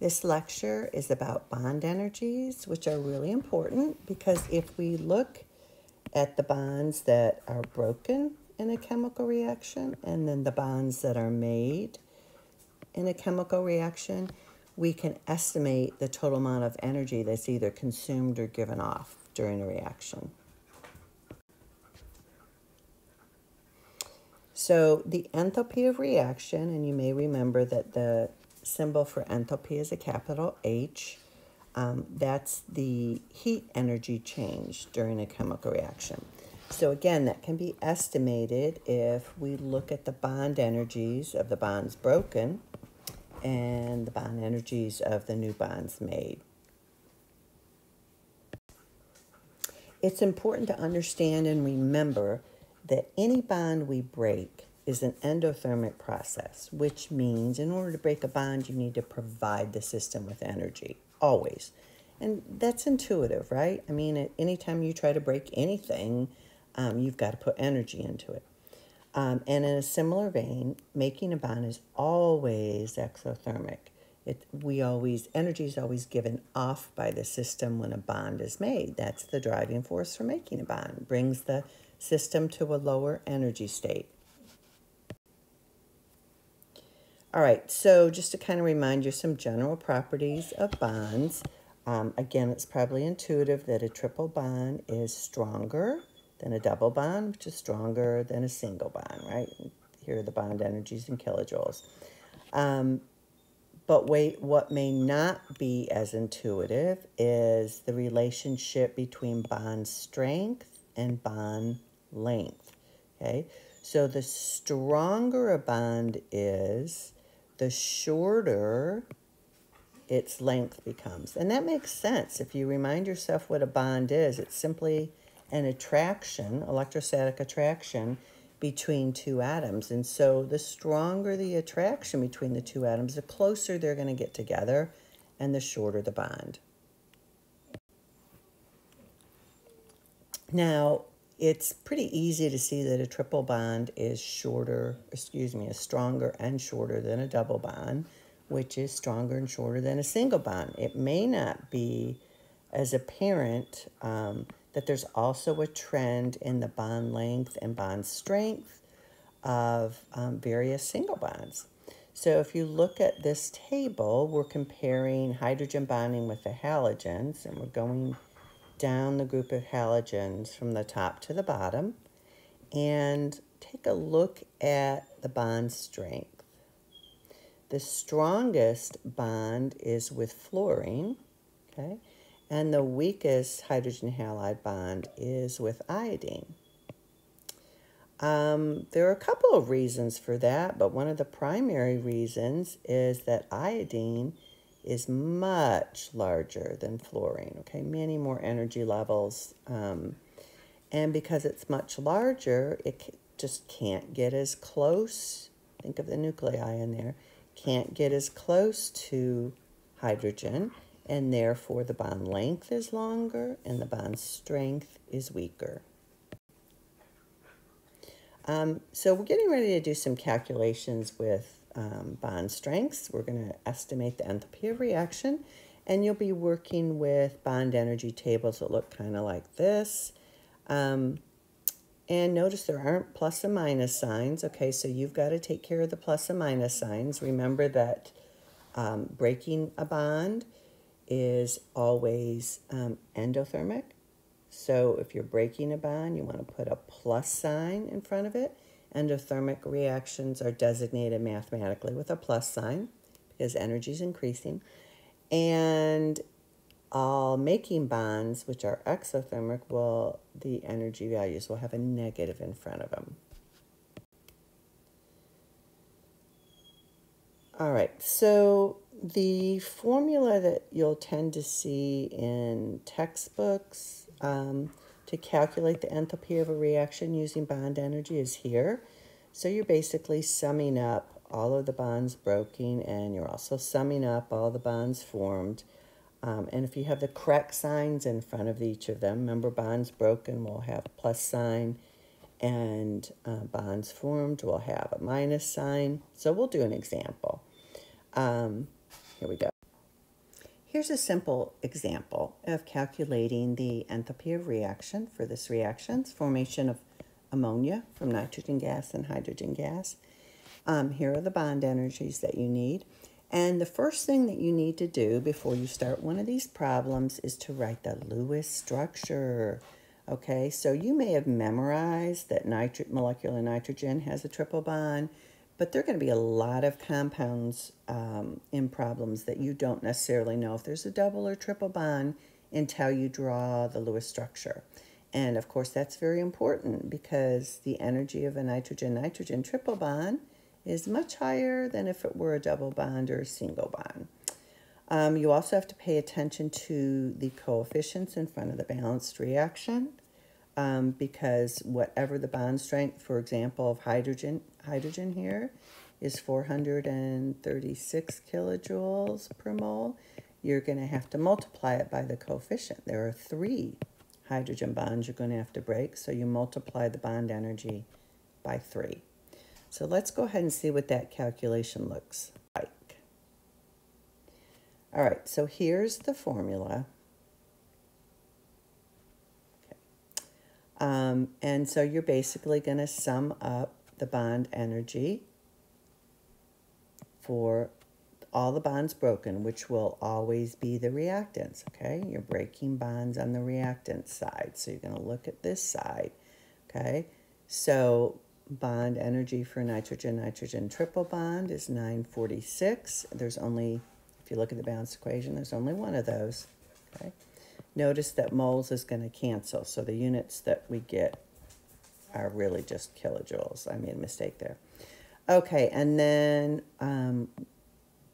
This lecture is about bond energies, which are really important because if we look at the bonds that are broken in a chemical reaction and then the bonds that are made in a chemical reaction, we can estimate the total amount of energy that's either consumed or given off during a reaction. So the enthalpy of reaction, and you may remember that the symbol for enthalpy is a capital H. That's the heat energy change during a chemical reaction. So again, that can be estimated if we look at the bond energies of the bonds broken and the bond energies of the new bonds made. It's important to understand and remember that any bond we break is an endothermic process, which means in order to break a bond, you need to provide the system with energy, always. And that's intuitive, right? I mean, anytime you try to break anything, you've got to put energy into it. And in a similar vein, making a bond is always exothermic. Energy is always given off by the system when a bond is made. That's the driving force for making a bond. Brings the system to a lower energy state. All right, so just to kind of remind you some general properties of bonds. Again, it's probably intuitive that a triple bond is stronger than a double bond, which is stronger than a single bond, right? Here are the bond energies in kilojoules. But what may not be as intuitive is the relationship between bond strength and bond length, okay? So the stronger a bond is, the shorter its length becomes. And that makes sense. If you remind yourself what a bond is, it's simply an attraction, electrostatic attraction, between two atoms. And so the stronger the attraction between the two atoms, the closer they're going to get together, and the shorter the bond. Now, it's pretty easy to see that a triple bond is stronger and shorter than a double bond, which is stronger and shorter than a single bond. It may not be as apparent that there's also a trend in the bond length and bond strength of various single bonds. So if you look at this table, we're comparing hydrogen bonding with the halogens, and we're going down the group of halogens from the top to the bottom, and take a look at the bond strength. The strongest bond is with fluorine, okay? And the weakest hydrogen halide bond is with iodine. There are a couple of reasons for that, but one of the primary reasons is that iodine is much larger than fluorine, okay? Many more energy levels. And because it's much larger, it just can't get as close. Think of the nuclei in there. Can't get as close to hydrogen, and therefore the bond length is longer and the bond strength is weaker. So we're getting ready to do some calculations with bond strengths. We're going to estimate the enthalpy of reaction, and you'll be working with bond energy tables that look kind of like this. And notice there aren't plus and minus signs. Okay, so you've got to take care of the plus and minus signs. Remember that breaking a bond is always endothermic. So if you're breaking a bond, you want to put a plus sign in front of it. Endothermic reactions are designated mathematically with a plus sign because energy is increasing. And all making bonds, which are exothermic, the energy values will have a negative in front of them. All right, so the formula that you'll tend to see in textbooks to calculate the enthalpy of a reaction using bond energy is here. So you're basically summing up all of the bonds broken, and you're also summing up all the bonds formed. And if you have the correct signs in front of each of them, remember bonds broken will have plus sign, and bonds formed will have a minus sign. So we'll do an example. Here we go. here's a simple example of calculating the enthalpy of reaction for this reaction's formation of ammonia from nitrogen gas and hydrogen gas. Here are the bond energies that you need. And the first thing that you need to do before you start one of these problems is to write the Lewis structure. Okay, so you may have memorized that molecular nitrogen has a triple bond, but there are going to be a lot of compounds in problems that you don't necessarily know if there's a double or triple bond until you draw the Lewis structure. And of course, that's very important because the energy of a nitrogen-nitrogen triple bond is much higher than if it were a double bond or a single bond. You also have to pay attention to the coefficients in front of the balanced reaction because whatever the bond strength, for example, of hydrogen here is 436 kilojoules per mole, you're going to have to multiply it by the coefficient. There are 3 hydrogen bonds you're going to have to break, so you multiply the bond energy by 3. So let's go ahead and see what that calculation looks like. All right, so here's the formula. Okay. And so you're basically going to sum up the bond energy for all the bonds broken, which will always be the reactants, okay? You're breaking bonds on the reactant side, so you're going to look at this side, okay? So bond energy for nitrogen-nitrogen triple bond is 946. There's only, if you look at the balanced equation, there's only one of those, okay? Notice that moles is going to cancel, so the units that we get are really just kilojoules. I made a mistake there. Okay, and then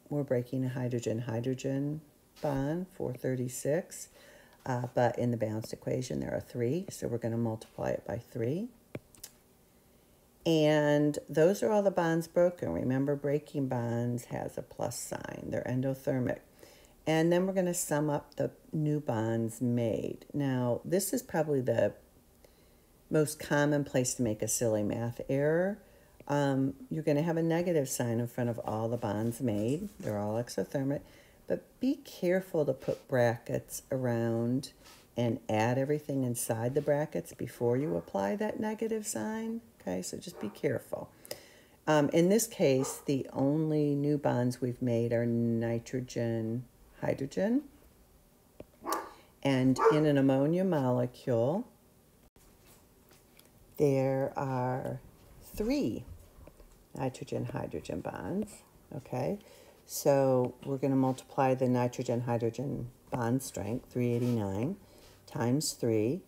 we're breaking a hydrogen-hydrogen bond, 436, but in the balanced equation there are 3, so we're going to multiply it by 3. And those are all the bonds broken. Remember, breaking bonds has a plus sign. They're endothermic. And then we're going to sum up the new bonds made. Now, this is probably the most common place to make a silly math error. You're going to have a negative sign in front of all the bonds made. They're all exothermic. But be careful to put brackets around and add everything inside the brackets before you apply that negative sign. Okay, so just be careful. In this case, the only new bonds we've made are nitrogen-hydrogen. And in an ammonia molecule, there are 3 nitrogen-hydrogen bonds, okay? So we're going to multiply the nitrogen-hydrogen bond strength, 389, times 3.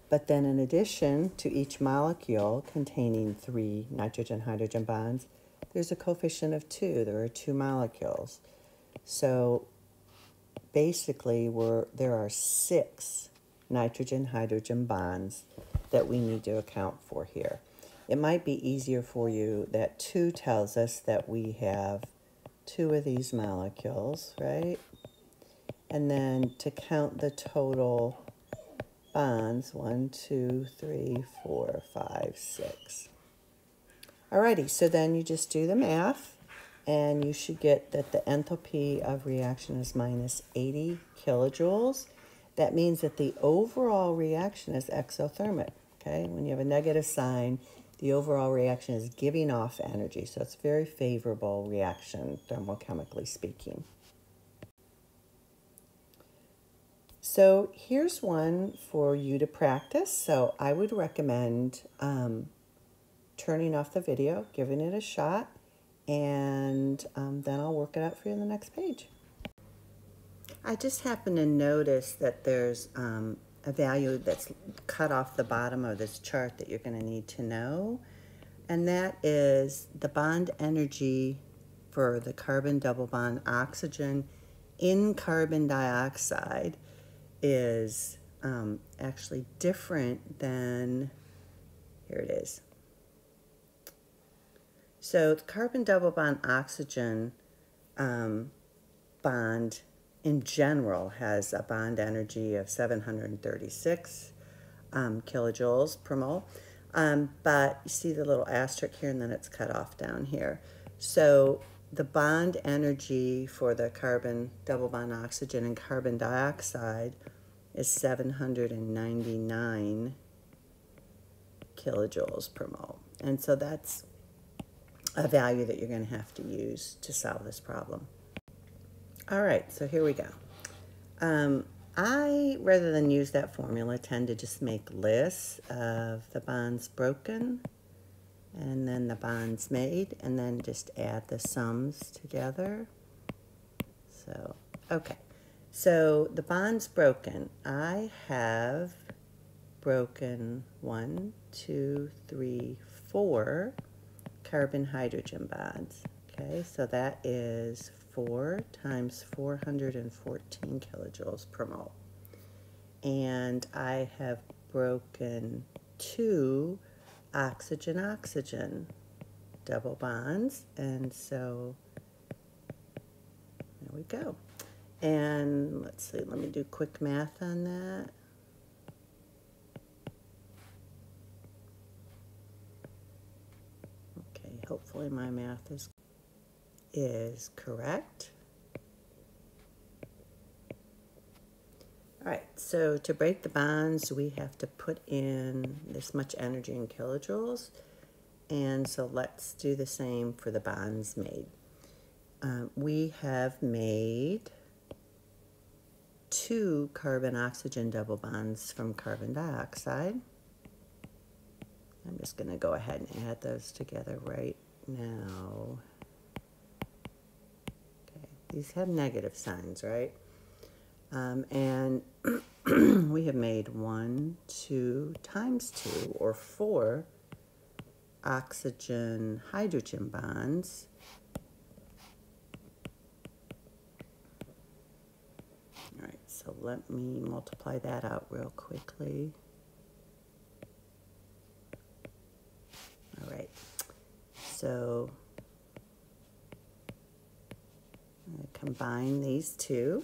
But then in addition to each molecule containing 3 nitrogen-hydrogen bonds, there's a coefficient of 2. There are 2 molecules. So basically there are 6 nitrogen-hydrogen bonds that we need to account for here. It might be easier for you that 2 tells us that we have 2 of these molecules, right? And then to count the total bonds, 1, 2, 3, 4, 5, 6. Alrighty, so then you just do the math, and you should get that the enthalpy of reaction is minus 80 kilojoules. That means that the overall reaction is exothermic, okay? When you have a negative sign, the overall reaction is giving off energy, so it's a very favorable reaction, thermochemically speaking. So here's one for you to practice. So I would recommend turning off the video, giving it a shot, and then I'll work it out for you on the next page. I just happened to notice that there's a value that's cut off the bottom of this chart that you're going to need to know, and that is the bond energy for the carbon double bond oxygen in carbon dioxide is actually different than, here it is. So the carbon double bond oxygen bond in general has a bond energy of 736 kilojoules per mole. But you see the little asterisk here, and then it's cut off down here. So the bond energy for the carbon, double bond oxygen and carbon dioxide is 799 kilojoules per mole. And so that's a value that you're going to have to use to solve this problem. All right, so here we go. I, rather than use that formula, tend to just make lists of the bonds broken and then the bonds made, and then just add the sums together. So, okay. So the bonds broken, I have broken 1, 2, 3, 4 carbon-hydrogen bonds. Okay, so that is 4 times 414 kilojoules per mole. And I have broken 2 oxygen-oxygen double bonds, and so there we go. And let's see, let me do quick math on that. Okay, hopefully my math is correct. All right, so to break the bonds, we have to put in this much energy in kilojoules. And so let's do the same for the bonds made. We have made 2 carbon-oxygen double bonds from carbon dioxide. I'm just going to go ahead and add those together right now. Okay, these have negative signs, right? And we have made 1, 2 times 2, or 4 oxygen-hydrogen bonds. All right, so let me multiply that out real quickly. All right, so I'm going to combine these two.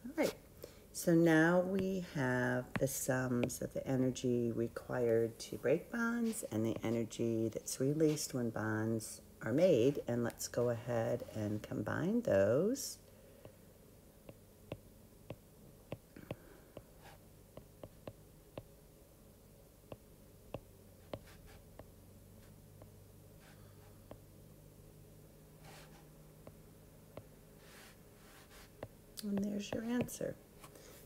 All right, so now we have the sums of the energy required to break bonds and the energy that's released when bonds are made, and let's go ahead and combine those. And there's your answer.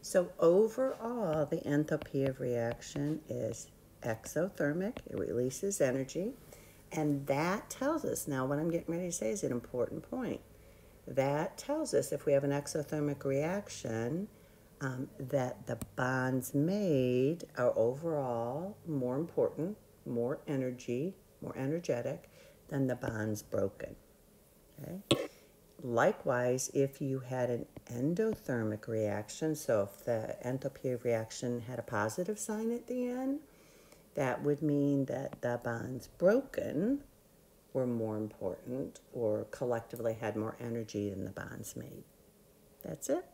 So overall, the enthalpy of reaction is exothermic. It releases energy. And that tells us, now what I'm getting ready to say is an important point. That tells us if we have an exothermic reaction, that the bonds made are overall more important, more energy, more energetic than the bonds broken. Okay? Likewise, if you had an endothermic reaction, so if the enthalpy of reaction had a positive sign at the end, that would mean that the bonds broken were more important or collectively had more energy than the bonds made. That's it.